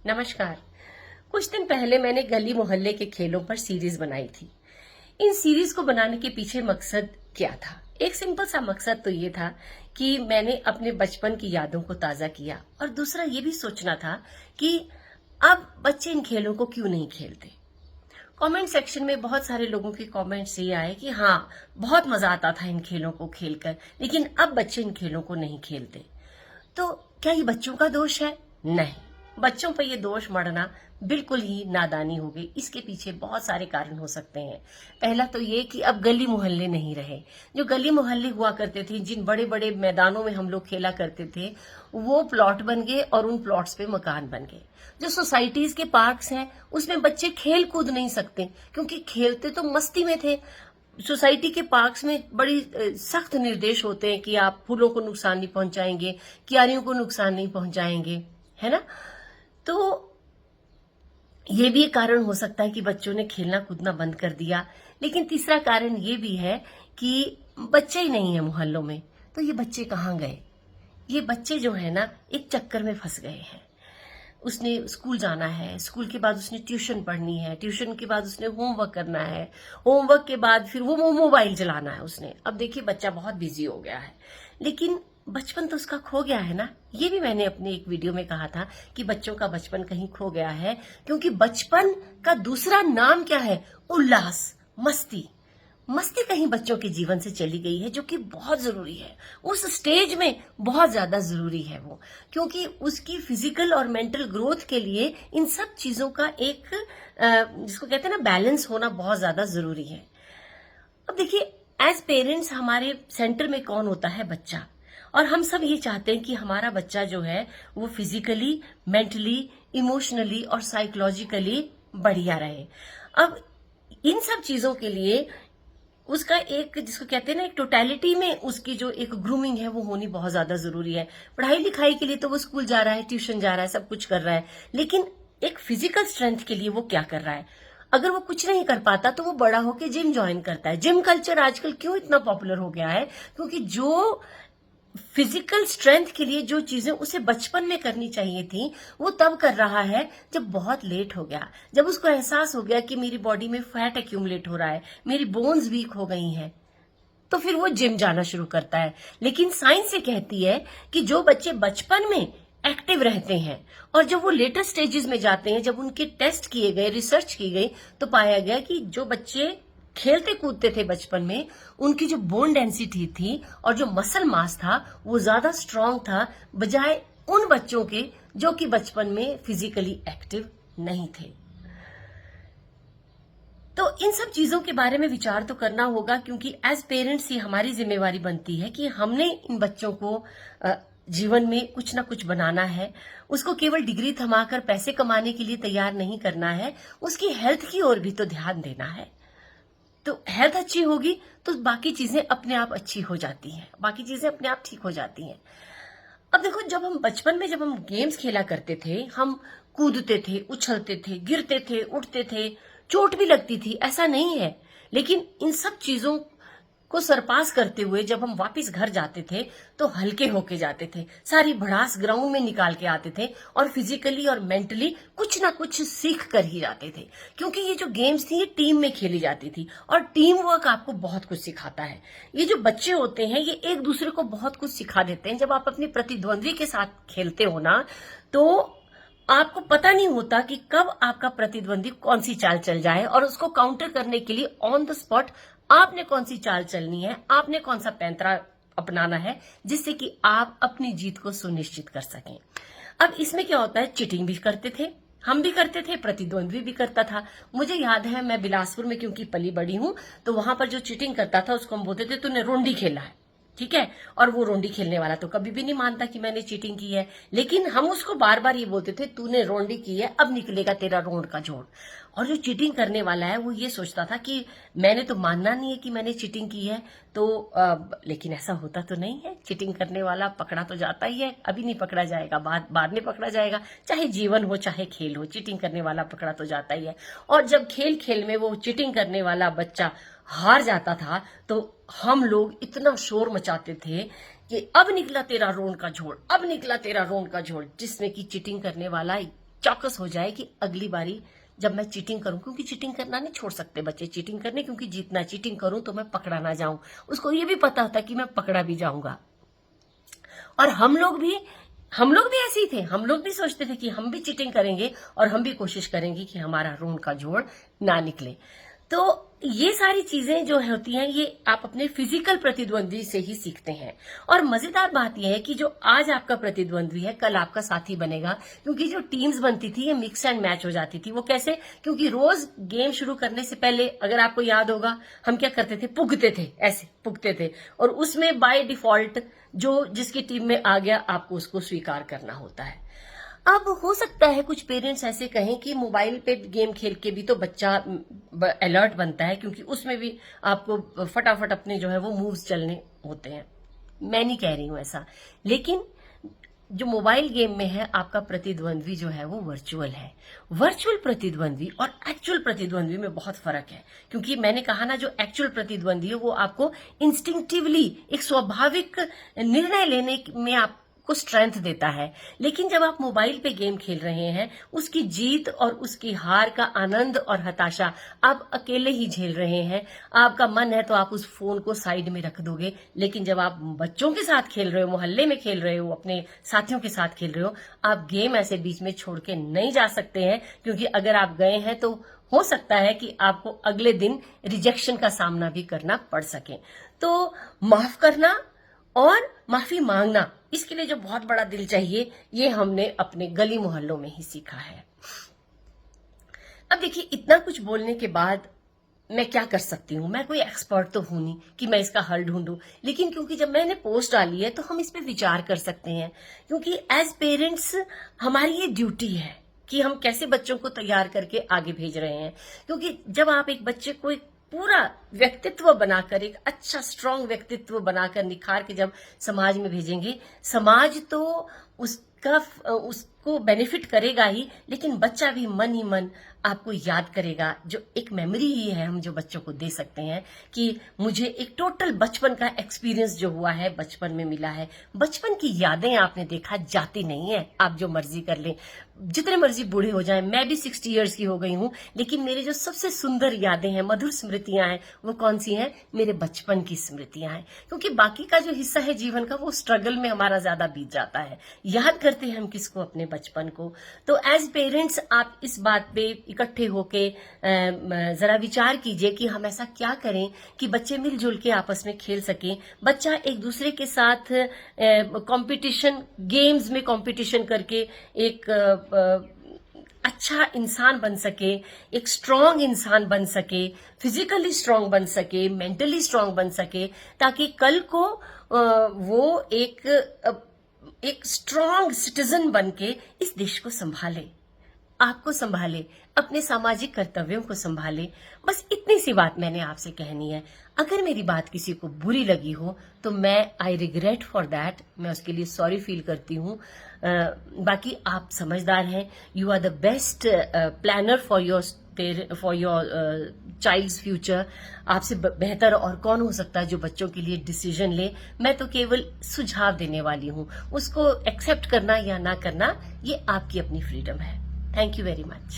नमस्कार। कुछ दिन पहले मैंने गली मोहल्ले के खेलों पर सीरीज बनाई थी। इन सीरीज को बनाने के पीछे मकसद क्या था? एक सिंपल सा मकसद तो ये था कि मैंने अपने बचपन की यादों को ताजा किया और दूसरा ये भी सोचना था कि अब बच्चे इन खेलों को क्यों नहीं खेलते। कमेंट सेक्शन में बहुत सारे लोगों के कमेंट्स ये आए कि हाँ, बहुत मजा आता था इन खेलों को खेलकर, लेकिन अब बच्चे इन खेलों को नहीं खेलते। तो क्या ये बच्चों का दोष है? नहीं, बच्चों पर ये दोष मढ़ना बिल्कुल ही नादानी हो गई। इसके पीछे बहुत सारे कारण हो सकते हैं। पहला तो ये कि अब गली मोहल्ले नहीं रहे। जो गली मोहल्ले हुआ करते थे, जिन बड़े बड़े मैदानों में हम लोग खेला करते थे, वो प्लॉट बन गए और उन प्लॉट्स पे मकान बन गए। जो सोसाइटीज के पार्क्स हैं, उसमें बच्चे खेल कूद नहीं सकते, क्योंकि खेलते तो मस्ती में थे। सोसाइटी के पार्क्स में बड़ी सख्त निर्देश होते हैं कि आप फूलों को नुकसान नहीं पहुंचाएंगे, क्यारियों को नुकसान नहीं पहुंचाएंगे, है ना। तो ये भी एक कारण हो सकता है कि बच्चों ने खेलना कूदना बंद कर दिया। लेकिन तीसरा कारण ये भी है कि बच्चे ही नहीं है मोहल्लों में, तो ये बच्चे कहाँ गए? ये बच्चे जो है ना, एक चक्कर में फंस गए हैं। उसने स्कूल जाना है, स्कूल के बाद उसने ट्यूशन पढ़नी है, ट्यूशन के बाद उसने होमवर्क करना है, होमवर्क के बाद फिर वो मोबाइल चलाना है उसने। अब देखिए, बच्चा बहुत बिजी हो गया है, लेकिन बचपन तो उसका खो गया है ना। ये भी मैंने अपने एक वीडियो में कहा था कि बच्चों का बचपन कहीं खो गया है, क्योंकि बचपन का दूसरा नाम क्या है? उल्लास, मस्ती। मस्ती कहीं बच्चों के जीवन से चली गई है, जो कि बहुत जरूरी है। उस स्टेज में बहुत ज्यादा जरूरी है वो, क्योंकि उसकी फिजिकल और मेंटल ग्रोथ के लिए इन सब चीजों का एक जिसको कहते हैं ना, बैलेंस होना बहुत ज्यादा जरूरी है। अब देखिए, एज पेरेंट्स हमारे सेंटर में कौन होता है? बच्चा। और हम सब ये चाहते हैं कि हमारा बच्चा जो है वो फिजिकली, मेंटली, इमोशनली और साइकोलॉजिकली बढ़िया रहे। अब इन सब चीजों के लिए उसका एक, जिसको कहते हैं ना, एक टोटलिटी में उसकी जो एक ग्रूमिंग है वो होनी बहुत ज्यादा जरूरी है। पढ़ाई लिखाई के लिए तो वो स्कूल जा रहा है, ट्यूशन जा रहा है, सब कुछ कर रहा है, लेकिन एक फिजिकल स्ट्रेंथ के लिए वो क्या कर रहा है? अगर वो कुछ नहीं कर पाता तो वो बड़ा होकर जिम ज्वाइन करता है। जिम कल्चर आजकल क्यों इतना पॉपुलर हो गया है? क्योंकि जो फिजिकल स्ट्रेंथ के लिए जो चीजें उसे बचपन में करनी चाहिए थी, वो तब कर रहा है जब बहुत लेट हो गया, जब उसको एहसास हो गया कि मेरी बॉडी में फैट एक्यूमुलेट हो रहा है, मेरी बोन्स वीक हो गई हैं, तो फिर वो जिम जाना शुरू करता है। लेकिन साइंस ये कहती है कि जो बच्चे बचपन में एक्टिव रहते हैं और जब वो लेटर स्टेजेस में जाते हैं, जब उनके टेस्ट किए गए, रिसर्च की गई, तो पाया गया कि जो बच्चे खेलते कूदते थे बचपन में, उनकी जो बोन डेंसिटी थी और जो मसल मास था वो ज्यादा स्ट्रांग था, बजाय उन बच्चों के जो कि बचपन में फिजिकली एक्टिव नहीं थे। तो इन सब चीजों के बारे में विचार तो करना होगा, क्योंकि एज पेरेंट्स ये हमारी जिम्मेवारी बनती है कि हमने इन बच्चों को जीवन में कुछ ना कुछ बनाना है। उसको केवल डिग्री थमाकर पैसे कमाने के लिए तैयार नहीं करना है, उसकी हेल्थ की ओर भी तो ध्यान देना है। तो हेल्थ अच्छी होगी तो बाकी चीजें अपने आप अच्छी हो जाती हैं, बाकी चीजें अपने आप ठीक हो जाती हैं। अब देखो, जब हम बचपन में जब हम गेम्स खेला करते थे, हम कूदते थे, उछलते थे, गिरते थे, उठते थे, चोट भी लगती थी, ऐसा नहीं है। लेकिन इन सब चीजों को सरपास करते हुए जब हम वापस घर जाते थे तो हल्के होके जाते थे, सारी भड़ास ग्राउंड में निकाल के आते थे और फिजिकली और मेंटली कुछ ना कुछ सीख कर ही जाते थे। क्योंकि ये जो गेम्स थी ये टीम में खेली जाती थी और टीम वर्क आपको बहुत कुछ सिखाता है। ये जो बच्चे होते हैं ये एक दूसरे को बहुत कुछ सिखा देते हैं। जब आप अपने प्रतिद्वंद्वी के साथ खेलते हो ना, तो आपको पता नहीं होता कि कब आपका प्रतिद्वंदी कौन सी चाल चल जाए, और उसको काउंटर करने के लिए ऑन द स्पॉट आपने कौन सी चाल चलनी है, आपने कौन सा पैंतरा अपनाना है, जिससे कि आप अपनी जीत को सुनिश्चित कर सकें। अब इसमें क्या होता है, चीटिंग भी करते थे, हम भी करते थे, प्रतिद्वंद्वी भी करता था। मुझे याद है, मैं बिलासपुर में क्योंकि पली बड़ी हूं, तो वहां पर जो चीटिंग करता था उसको हम बोलते थे तूने रोंडी खेला है, ठीक है। और वो रोंडी खेलने वाला तो कभी भी नहीं मानता कि मैंने चीटिंग की है, लेकिन हम उसको बार बार ये बोलते थे तूने रोंडी की है, अब निकलेगा तेरा रोंड का जोड़। और जो चीटिंग करने वाला है वो ये सोचता था कि मैंने तो मानना नहीं है कि मैंने चीटिंग की है, तो लेकिन ऐसा होता तो नहीं है। चीटिंग करने वाला पकड़ा तो जाता ही है, अभी नहीं पकड़ा जाएगा, बाद में पकड़ा जाएगा। चाहे जीवन हो चाहे खेल हो, चीटिंग करने वाला पकड़ा तो जाता ही है। और जब खेल खेल में वो चीटिंग करने वाला बच्चा हार जाता था तो हम लोग इतना शोर मचाते थे कि अब निकला तेरा रोंड का झोड़, अब निकला तेरा रोंड का झोड़, जिसमें कि चीटिंग करने वाला चौकस हो जाए कि अगली बारी जब मैं चीटिंग करूं, क्योंकि चीटिंग करना नहीं छोड़ सकते बच्चे चीटिंग करने, क्योंकि जीतना चीटिंग करूं तो मैं पकड़ा ना जाऊं। उसको ये भी पता होता कि मैं पकड़ा भी जाऊंगा। और हम लोग भी ऐसे ही थे, हम लोग भी सोचते थे कि हम भी चीटिंग करेंगे और हम भी कोशिश करेंगे कि हमारा रून का जोड़ ना निकले। तो ये सारी चीजें जो होती हैं ये आप अपने फिजिकल प्रतिद्वंदी से ही सीखते हैं। और मजेदार बात यह है कि जो आज आपका प्रतिद्वंदी है कल आपका साथी बनेगा, क्योंकि जो टीम्स बनती थी ये मिक्स एंड मैच हो जाती थी। वो कैसे? क्योंकि रोज गेम शुरू करने से पहले, अगर आपको याद होगा, हम क्या करते थे, पुगते थे, ऐसे पुगते थे, और उसमें बाय डिफॉल्ट जो जिसकी टीम में आ गया आपको उसको स्वीकार करना होता है। अब हो सकता है कुछ पेरेंट्स ऐसे कहें कि मोबाइल पे गेम खेल के भी तो बच्चा अलर्ट बनता है, क्योंकि उसमें भी आपको फटाफट अपने जो है वो मूव्स चलने होते हैं। मैं नहीं कह रही हूं ऐसा, लेकिन जो मोबाइल गेम में है आपका प्रतिद्वंद्वी जो है वो वर्चुअल है। वर्चुअल प्रतिद्वंद्वी और एक्चुअल प्रतिद्वंद्वी में बहुत फर्क है, क्योंकि मैंने कहा ना, जो एक्चुअल प्रतिद्वंद्वी है वो आपको इंस्टिंक्टिवली एक स्वाभाविक निर्णय लेने में आपको स्ट्रेंथ देता है। लेकिन जब आप मोबाइल पे गेम खेल रहे हैं, उसकी जीत और उसकी हार का आनंद और हताशा आप अकेले ही झेल रहे हैं। आपका मन है तो आप उस फोन को साइड में रख दोगे, लेकिन जब आप बच्चों के साथ खेल रहे हो, मोहल्ले में खेल रहे हो, अपने साथियों के साथ खेल रहे हो, आप गेम ऐसे बीच में छोड़ के नहीं जा सकते हैं, क्योंकि अगर आप गए हैं तो हो सकता है कि आपको अगले दिन रिजेक्शन का सामना भी करना पड़ सके। तो माफ करना और माफी मांगना, इसके लिए जो बहुत बड़ा दिल चाहिए, ये हमने अपने गली मोहल्लों में ही सीखा है। अब देखिए, इतना कुछ बोलने के बाद मैं क्या कर सकती हूँ? मैं कोई एक्सपर्ट तो हूं नहीं कि मैं इसका हल ढूंढूं, लेकिन क्योंकि जब मैंने पोस्ट डाली है तो हम इस पे विचार कर सकते हैं, क्योंकि एज पेरेंट्स हमारी ये ड्यूटी है कि हम कैसे बच्चों को तैयार करके आगे भेज रहे हैं। क्योंकि जब आप एक बच्चे को एक पूरा व्यक्तित्व बनाकर, एक अच्छा स्ट्रांग व्यक्तित्व बनाकर निखार के जब समाज में भेजेंगे, समाज तो उसको बेनिफिट करेगा ही, लेकिन बच्चा भी मन ही मन आपको याद करेगा। जो एक मेमोरी ही है हम जो बच्चों को दे सकते हैं कि मुझे एक टोटल बचपन का एक्सपीरियंस जो हुआ है बचपन में मिला है। बचपन की यादें आपने देखा जाती नहीं है, आप जो मर्जी कर लें, जितने मर्जी बूढ़े हो जाएं। मैं भी 60 इयर्स की हो गई हूं, लेकिन मेरी जो सबसे सुंदर यादें हैं, मधुर स्मृतियां हैं, वो कौन सी हैं? मेरे बचपन की स्मृतियां हैं। क्योंकि बाकी का जो हिस्सा है जीवन का, वो स्ट्रगल में हमारा ज्यादा बीत जाता है। याद करते हैं हम किसको? अपने बचपन को। तो एज पेरेंट्स आप इस बात पे इकट्ठे होके जरा विचार कीजिए कि हम ऐसा क्या करें कि बच्चे मिलजुल के आपस में खेल सकें, बच्चा एक दूसरे के साथ कंपटीशन, गेम्स में कंपटीशन करके एक अच्छा इंसान बन सके, एक स्ट्रांग इंसान बन सके, फिजिकली स्ट्रांग बन सके, मेंटली स्ट्रांग बन सके, ताकि कल को वो एक स्ट्रांग सिटीजन बन के इस देश को संभाले, आपको संभाले, अपने सामाजिक कर्तव्यों को संभाले। बस इतनी सी बात मैंने आपसे कहनी है। अगर मेरी बात किसी को बुरी लगी हो तो मैं आई रिग्रेट फॉर दैट, मैं उसके लिए सॉरी फील करती हूँ। बाकी आप समझदार हैं, you are the best planner for your child's future. आपसे बेहतर और कौन हो सकता है जो बच्चों के लिए डिसीजन ले? मैं तो केवल सुझाव देने वाली हूँ, उसको एक्सेप्ट करना या ना करना ये आपकी अपनी फ्रीडम है। Thank you very much.